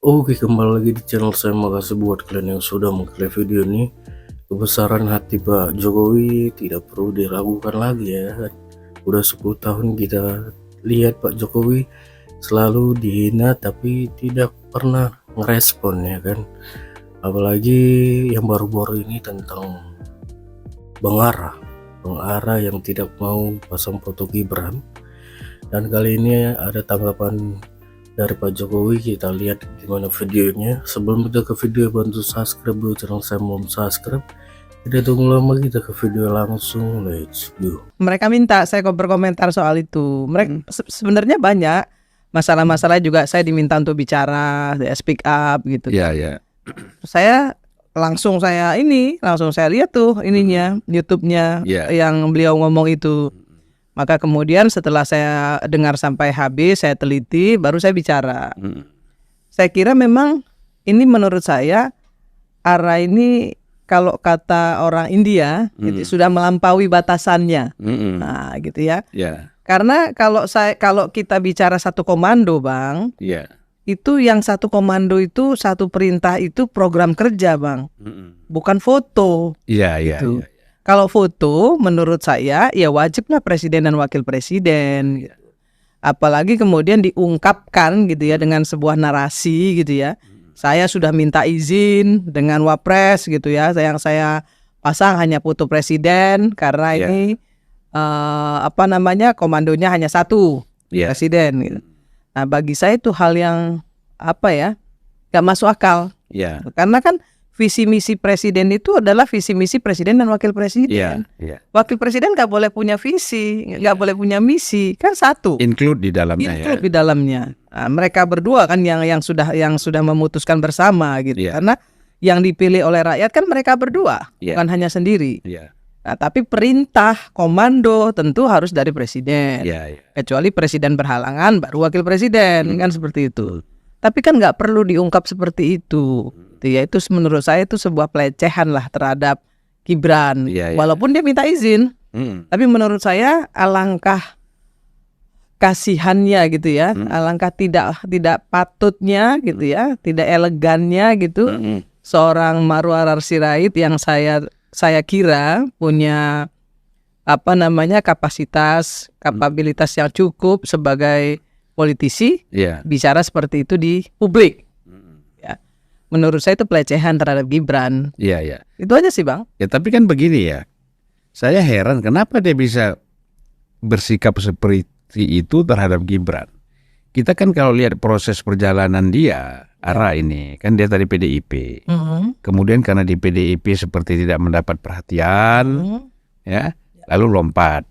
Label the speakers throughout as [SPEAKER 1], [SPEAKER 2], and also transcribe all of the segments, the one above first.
[SPEAKER 1] Oke, kembali lagi di channel saya. Makasih buat kalian yang sudah mengklik video ini. Kebesaran hati Pak Jokowi tidak perlu diragukan lagi ya. Udah 10 tahun kita lihat Pak Jokowi selalu dihina tapi tidak pernah ngerespon ya kan. Apalagi yang baru-baru ini tentang Bang Ara yang tidak mau pasang foto Gibran. Dan kali ini ada tanggapan dari Pak Jokowi. Kita lihat gimana videonya. Sebelum kita ke video, bantu subscribe dulu channel saya, belum subscribe. Tidak tunggu lama, kita ke video langsung. Let's go.
[SPEAKER 2] Mereka minta saya berkomentar soal itu. Mereka sebenarnya banyak masalah-masalah juga saya diminta untuk bicara, speak up gitu.
[SPEAKER 3] Ya.
[SPEAKER 2] Saya langsung saya lihat tuh ininya YouTube-nya yang beliau ngomong itu. Maka kemudian setelah saya dengar sampai habis, saya teliti, baru saya bicara. Saya kira memang ini menurut saya Ara ini kalau kata orang India gitu, sudah melampaui batasannya. Nah, gitu ya. Karena kalau kita bicara satu komando, Bang, itu yang satu komando itu, satu perintah itu program kerja, Bang, bukan foto. Gitu. Kalau foto, menurut saya ya wajiblah presiden dan wakil presiden. Gitu. Apalagi kemudian diungkapkan gitu ya dengan sebuah narasi gitu ya. Saya sudah minta izin dengan Wapres gitu ya. Yang saya pasang hanya foto presiden karena ini komandonya hanya satu presiden. Gitu. Nah, bagi saya itu hal yang gak masuk akal. Karena kan visi misi presiden itu adalah visi misi presiden dan wakil presiden. Wakil presiden nggak boleh punya visi, nggak boleh punya misi, kan satu.
[SPEAKER 3] Include di dalamnya.
[SPEAKER 2] Di dalamnya. Nah, mereka berdua kan yang sudah memutuskan bersama gitu. Karena yang dipilih oleh rakyat kan mereka berdua, bukan hanya sendiri. Nah, tapi perintah komando tentu harus dari presiden. Kecuali presiden berhalangan baru wakil presiden kan seperti itu. Tapi kan nggak perlu diungkap seperti itu. Ya, itu menurut saya itu sebuah pelecehan lah terhadap Gibran. Walaupun dia minta izin, tapi menurut saya alangkah kasihannya gitu ya, alangkah tidak patutnya gitu ya, tidak elegannya gitu. Seorang Marwarar Sirait yang saya kira punya kapabilitas yang cukup sebagai politisi, bicara seperti itu di publik. Menurut saya itu pelecehan terhadap Gibran. Itu aja sih, Bang.
[SPEAKER 3] Ya, tapi kan begini ya. Saya heran kenapa dia bisa bersikap seperti itu terhadap Gibran. Kita kan kalau lihat proses perjalanan dia, Ara ini, kan dia tadi PDIP. Kemudian karena di PDIP seperti tidak mendapat perhatian, lalu lompat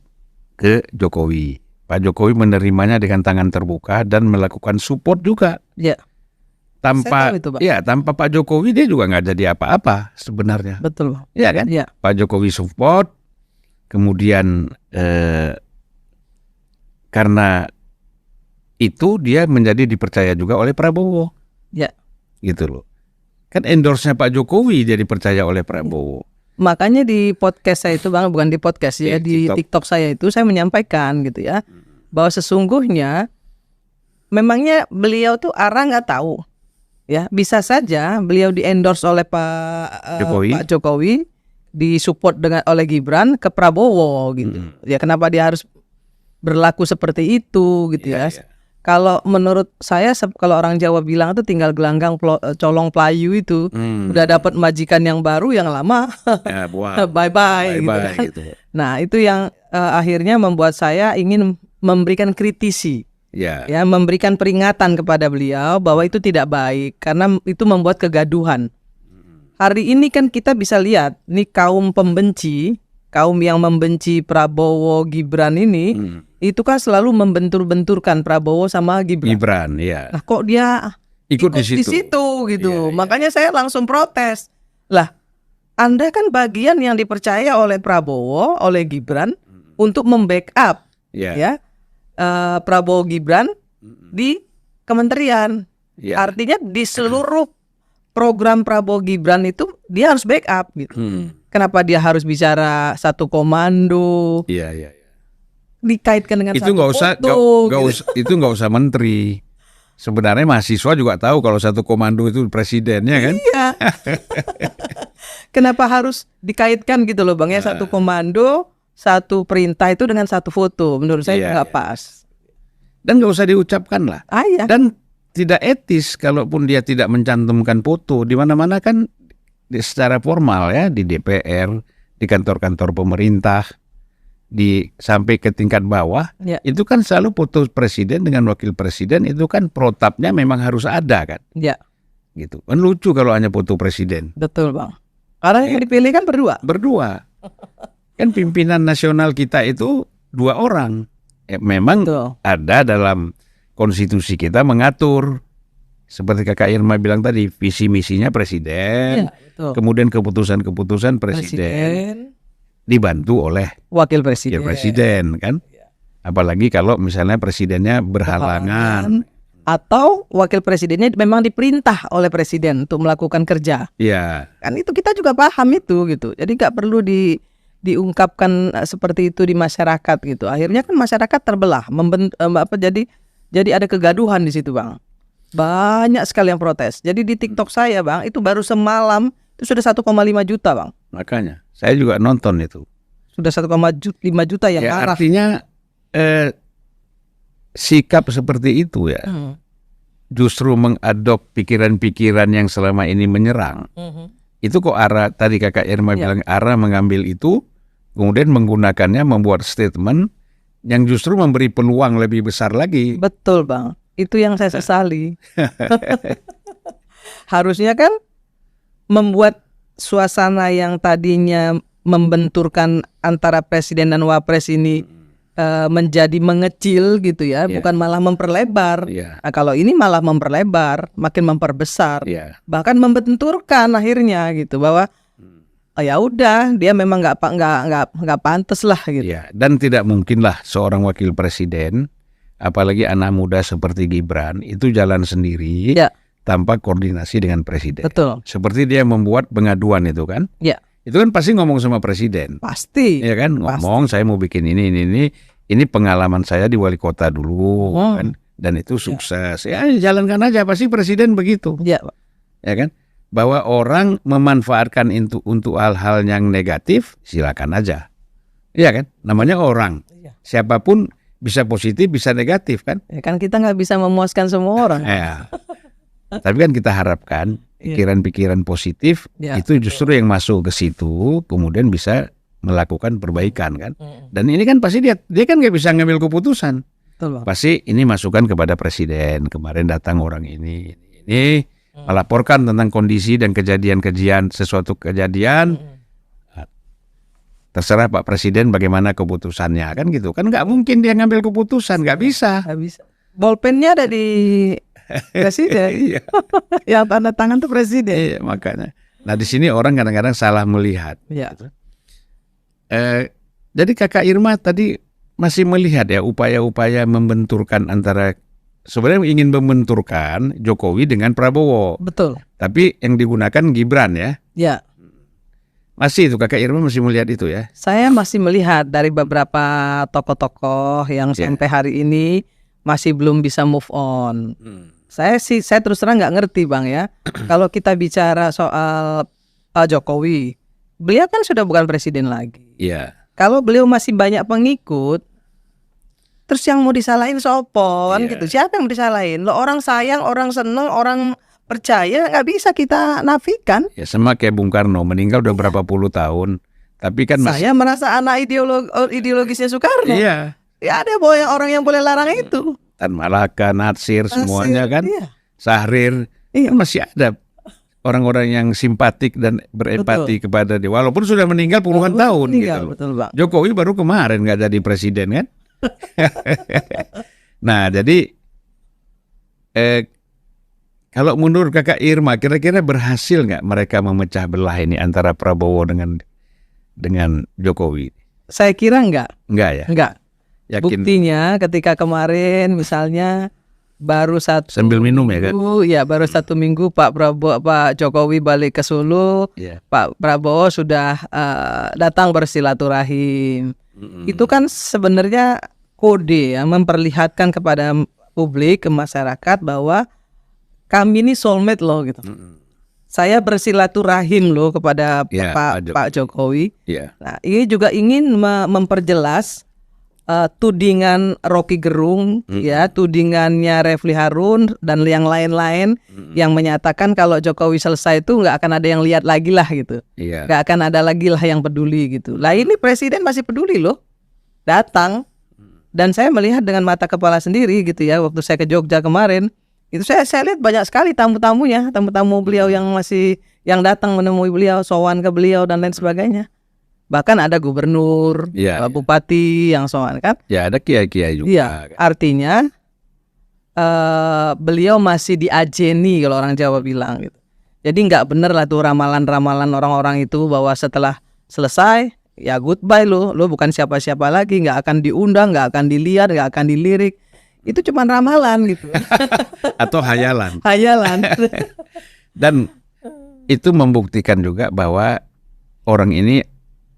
[SPEAKER 3] ke Jokowi. Pak Jokowi menerimanya dengan tangan terbuka dan melakukan support juga. Tanpa Pak Jokowi dia juga nggak jadi apa-apa sebenarnya.
[SPEAKER 2] Betul.
[SPEAKER 3] Iya kan? Pak Jokowi support, kemudian karena itu dia menjadi dipercaya juga oleh Prabowo. Gitu loh. Kan endorse-nya Pak Jokowi dia dipercaya oleh Prabowo.
[SPEAKER 2] Makanya di podcast saya itu, Bang, bukan di podcast ya, di TikTok saya itu saya menyampaikan gitu ya, bahwa sesungguhnya memangnya beliau tuh Ara nggak tahu. Ya, bisa saja beliau di-endorse oleh Pak Jokowi, disupport oleh Gibran ke Prabowo gitu. Ya, kenapa dia harus berlaku seperti itu gitu ya. Kalau menurut saya, kalau orang Jawa bilang itu tinggal gelanggang colong pelayu itu, udah dapat majikan yang baru, yang lama bye-bye gitu kan. Nah, itu yang akhirnya membuat saya ingin memberikan kritisi. Memberikan peringatan kepada beliau bahwa itu tidak baik karena itu membuat kegaduhan. Hari ini kan kita bisa lihat nih kaum pembenci, kaum yang membenci Prabowo Gibran ini, itu kan selalu membentur-benturkan Prabowo sama Gibran. Nah, kok dia ikut di situ gitu. Makanya saya langsung protes. Lah, Anda kan bagian yang dipercaya oleh Prabowo, oleh Gibran untuk membackup Prabowo Gibran di kementerian. Artinya di seluruh program Prabowo Gibran itu dia harus backup gitu. Kenapa dia harus bicara satu komando? Dikaitkan dengan
[SPEAKER 3] itu
[SPEAKER 2] satu foto.
[SPEAKER 3] Itu nggak usah menteri. sebenarnya mahasiswa juga tahu kalau satu komando itu presidennya kan.
[SPEAKER 2] Iya. Kenapa harus dikaitkan gitu loh Bang ya, satu komando, satu perintah itu dengan satu foto? Menurut saya
[SPEAKER 3] Iya,
[SPEAKER 2] nggak pas.
[SPEAKER 3] Dan nggak usah diucapkan lah.
[SPEAKER 2] Iya.
[SPEAKER 3] Dan tidak etis kalaupun dia tidak mencantumkan foto. Di mana-mana kan secara formal ya, di DPR, di kantor-kantor pemerintah, sampai ke tingkat bawah,
[SPEAKER 2] Ya.
[SPEAKER 3] itu kan selalu foto presiden dengan wakil presiden, itu kan protapnya memang harus ada kan.
[SPEAKER 2] Ya,
[SPEAKER 3] Gitu. Kan lucu kalau hanya foto presiden.
[SPEAKER 2] betul Bang. Karena yang dipilih kan
[SPEAKER 3] Berdua. Kan pimpinan nasional kita itu 2 orang. Memang
[SPEAKER 2] Betul.
[SPEAKER 3] ada dalam konstitusi kita mengatur. Seperti Kakak Irma bilang tadi, visi misinya presiden.
[SPEAKER 2] Iya, betul.
[SPEAKER 3] Kemudian keputusan-keputusan presiden dibantu oleh
[SPEAKER 2] Wakil presiden.
[SPEAKER 3] presiden kan. Apalagi kalau misalnya presidennya berhalangan.
[SPEAKER 2] Atau wakil presidennya memang diperintah oleh presiden untuk melakukan kerja.
[SPEAKER 3] Ya,
[SPEAKER 2] Kan itu kita juga paham itu gitu. Jadi nggak perlu diungkapkan seperti itu di masyarakat gitu. Akhirnya kan masyarakat terbelah, jadi ada kegaduhan di situ Bang. Banyak sekali yang protes. Jadi di TikTok saya Bang, itu baru semalam itu sudah 1,5 juta Bang.
[SPEAKER 3] makanya saya juga nonton itu.
[SPEAKER 2] Sudah 1,5 juta yang
[SPEAKER 3] Ya,
[SPEAKER 2] marah.
[SPEAKER 3] artinya sikap seperti itu ya justru mengadop pikiran-pikiran yang selama ini menyerang. Itu kok arah tadi Kakak Irma
[SPEAKER 2] Ya.
[SPEAKER 3] bilang arah mengambil itu kemudian menggunakannya membuat statement yang justru memberi peluang lebih besar lagi.
[SPEAKER 2] Betul Bang. Itu yang saya sesali. Harusnya kan membuat suasana yang tadinya membenturkan antara presiden dan wapres ini menjadi mengecil gitu ya, bukan malah memperlebar.
[SPEAKER 3] Iya.
[SPEAKER 2] Nah, kalau ini malah memperlebar, makin memperbesar,
[SPEAKER 3] Iya.
[SPEAKER 2] bahkan membenturkan akhirnya gitu bahwa oh, ya udah dia memang nggak pantas lah gitu.
[SPEAKER 3] Ya, dan tidak mungkinlah seorang wakil presiden, apalagi anak muda seperti Gibran, itu jalan sendiri
[SPEAKER 2] Ya.
[SPEAKER 3] tanpa koordinasi dengan presiden.
[SPEAKER 2] Betul.
[SPEAKER 3] Seperti dia membuat pengaduan itu kan,
[SPEAKER 2] Ya,
[SPEAKER 3] itu kan pasti ngomong sama presiden,
[SPEAKER 2] pasti.
[SPEAKER 3] ya kan, ngomong saya mau bikin ini pengalaman saya di wali kota dulu, kan, dan itu sukses. Ya jalankan aja, pasti presiden begitu,
[SPEAKER 2] Ya,
[SPEAKER 3] ya kan. Bahwa orang memanfaatkan itu untuk hal-hal yang negatif, silakan aja. Iya kan? Namanya orang. Siapapun bisa positif, bisa negatif kan?
[SPEAKER 2] ya kan kita nggak bisa memuaskan semua orang.
[SPEAKER 3] Ya. Tapi kan kita harapkan pikiran-pikiran positif
[SPEAKER 2] Ya.
[SPEAKER 3] itu justru yang masuk ke situ, kemudian bisa melakukan perbaikan kan. Dan ini kan pasti dia kan nggak bisa ngambil keputusan.
[SPEAKER 2] Betul Bang.
[SPEAKER 3] Pasti ini masukan kepada presiden. Kemarin datang orang ini melaporkan tentang kondisi dan kejadian sesuatu kejadian. Terserah Pak Presiden bagaimana keputusannya kan gitu. Kan nggak mungkin dia ngambil keputusan, nggak bisa.
[SPEAKER 2] Nggak bisa. Bolpennya ada di presiden.
[SPEAKER 3] Iya.
[SPEAKER 2] Yang tanda tangan tuh presiden.
[SPEAKER 3] Iya, makanya. Nah di sini orang kadang-kadang salah melihat.
[SPEAKER 2] Ya.
[SPEAKER 3] Jadi Kakak Irma tadi masih melihat ya upaya-upaya membenturkan antara sebenarnya ingin membenturkan Jokowi dengan Prabowo.
[SPEAKER 2] Betul.
[SPEAKER 3] Tapi yang digunakan Gibran ya.
[SPEAKER 2] Ya.
[SPEAKER 3] Masih itu Kakak Irma masih melihat itu ya.
[SPEAKER 2] Saya masih melihat dari beberapa tokoh-tokoh yang sampai hari ini masih belum bisa move on. Saya terus terang nggak ngerti Bang ya. Kalau kita bicara soal Jokowi, beliau kan sudah bukan presiden lagi.
[SPEAKER 3] Iya.
[SPEAKER 2] Kalau beliau masih banyak pengikut, terus yang mau disalahin sopon gitu. Siapa yang mau disalahin? Lo orang sayang, orang seneng, orang percaya, nggak bisa kita nafikan.
[SPEAKER 3] Ya sama kayak Bung Karno meninggal udah berapa puluh tahun, tapi kan masih.
[SPEAKER 2] Saya merasa anak ideologisnya Soekarno.
[SPEAKER 3] Iya.
[SPEAKER 2] Ya ada orang yang boleh larang itu.
[SPEAKER 3] Tan Malaka, Natsir, semuanya kan,
[SPEAKER 2] Iya.
[SPEAKER 3] Sahrir,
[SPEAKER 2] Iya.
[SPEAKER 3] kan masih ada orang-orang yang simpatik dan berempati kepada dia, walaupun sudah meninggal puluhan tahun
[SPEAKER 2] Meninggal,
[SPEAKER 3] gitu.
[SPEAKER 2] betul Bang.
[SPEAKER 3] Jokowi baru kemarin nggak jadi presiden kan. Nah jadi kalau menurut Kakak Irma kira-kira berhasil nggak mereka memecah belah ini antara Prabowo dengan Jokowi?
[SPEAKER 2] Saya kira enggak.
[SPEAKER 3] Enggak ya?
[SPEAKER 2] Enggak.
[SPEAKER 3] Yakin?
[SPEAKER 2] Buktinya ketika kemarin misalnya baru satu
[SPEAKER 3] Sambil minum ya kan?
[SPEAKER 2] Ya baru 1 minggu Pak Jokowi balik ke Solo,
[SPEAKER 3] Iya.
[SPEAKER 2] Pak Prabowo sudah datang bersilaturahim. Itu kan sebenarnya kode ya, memperlihatkan kepada publik, ke masyarakat bahwa kami ini soulmate loh gitu. Saya bersilaturahim loh kepada
[SPEAKER 3] Ya,
[SPEAKER 2] Pak Jokowi.
[SPEAKER 3] Ya.
[SPEAKER 2] Nah, ini juga ingin memperjelas tudingan Rocky Gerung, ya, tudingannya Refli Harun dan yang lain-lain yang menyatakan kalau Jokowi selesai itu nggak akan ada yang lihat lagi lah gitu,
[SPEAKER 3] Iya.
[SPEAKER 2] nggak akan ada lagi lah yang peduli gitu. Lah ini presiden masih peduli loh, datang, dan saya melihat dengan mata kepala sendiri gitu ya. Waktu saya ke Jogja kemarin, itu saya lihat banyak sekali tamu-tamunya, tamu-tamu beliau yang datang menemui beliau, sowan ke beliau dan lain sebagainya. Bahkan ada gubernur,
[SPEAKER 3] Iya,
[SPEAKER 2] bupati yang sowan kan.
[SPEAKER 3] Ya, ada kiai-kiai juga.
[SPEAKER 2] Iya, artinya beliau masih diajeni kalau orang Jawa bilang gitu. Jadi nggak bener lah tuh ramalan-ramalan orang-orang itu bahwa setelah selesai ya goodbye lo bukan siapa-siapa lagi, nggak akan diundang, nggak akan dilihat, nggak akan dilirik. Itu cuma ramalan gitu.
[SPEAKER 3] Atau hayalan.
[SPEAKER 2] Hayalan.
[SPEAKER 3] Dan itu membuktikan juga bahwa orang ini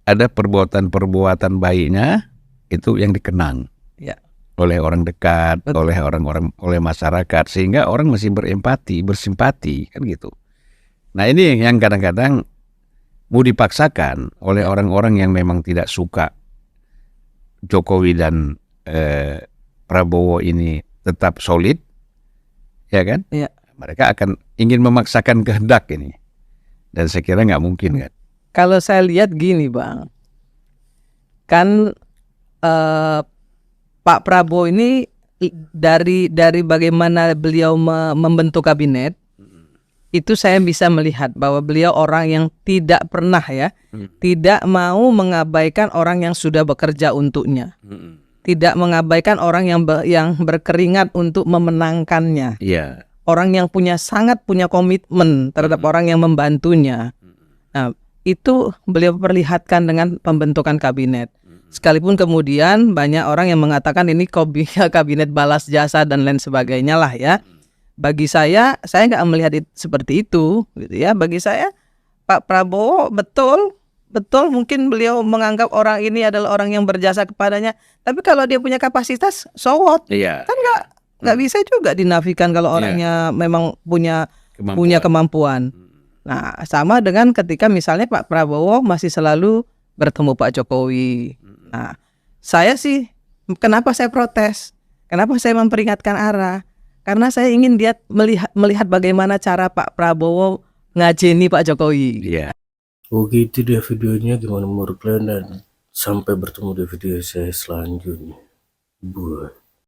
[SPEAKER 3] ada perbuatan-perbuatan baiknya itu yang dikenang
[SPEAKER 2] Ya.
[SPEAKER 3] oleh orang dekat,
[SPEAKER 2] Betul.
[SPEAKER 3] oleh orang-orang, oleh masyarakat, sehingga orang masih berempati, bersimpati kan gitu. Nah ini yang kadang-kadang mau dipaksakan oleh orang-orang yang memang tidak suka Jokowi dan Prabowo ini tetap solid, ya kan?
[SPEAKER 2] Iya.
[SPEAKER 3] Mereka akan ingin memaksakan kehendak ini, dan saya kira nggak mungkin kan?
[SPEAKER 2] Kalau saya lihat gini Bang, kan Pak Prabowo ini dari bagaimana beliau membentuk kabinet, itu saya bisa melihat bahwa beliau orang yang tidak pernah tidak mau mengabaikan orang yang sudah bekerja untuknya, tidak mengabaikan orang yang berkeringat untuk memenangkannya,
[SPEAKER 3] Iya.
[SPEAKER 2] orang yang sangat punya komitmen terhadap orang yang membantunya. Nah, itu beliau perlihatkan dengan pembentukan kabinet. Sekalipun kemudian banyak orang yang mengatakan ini kabinet balas jasa dan lain sebagainya lah ya. Bagi saya nggak melihat seperti itu gitu ya. Bagi saya Pak Prabowo betul mungkin beliau menganggap orang ini adalah orang yang berjasa kepadanya. Tapi kalau dia punya kapasitas, so what?
[SPEAKER 3] Iya.
[SPEAKER 2] Kan nggak bisa juga dinafikan kalau orangnya memang punya kemampuan. Nah, sama dengan ketika misalnya Pak Prabowo masih selalu bertemu Pak Jokowi. Nah, saya sih, kenapa saya protes? Kenapa saya memperingatkan arah? Karena saya ingin dia melihat bagaimana cara Pak Prabowo ngajeni Pak Jokowi.
[SPEAKER 3] Iya.
[SPEAKER 1] Oke, itu dia videonya. Gimana menurut kalian, dan sampai bertemu di video saya selanjutnya. Buat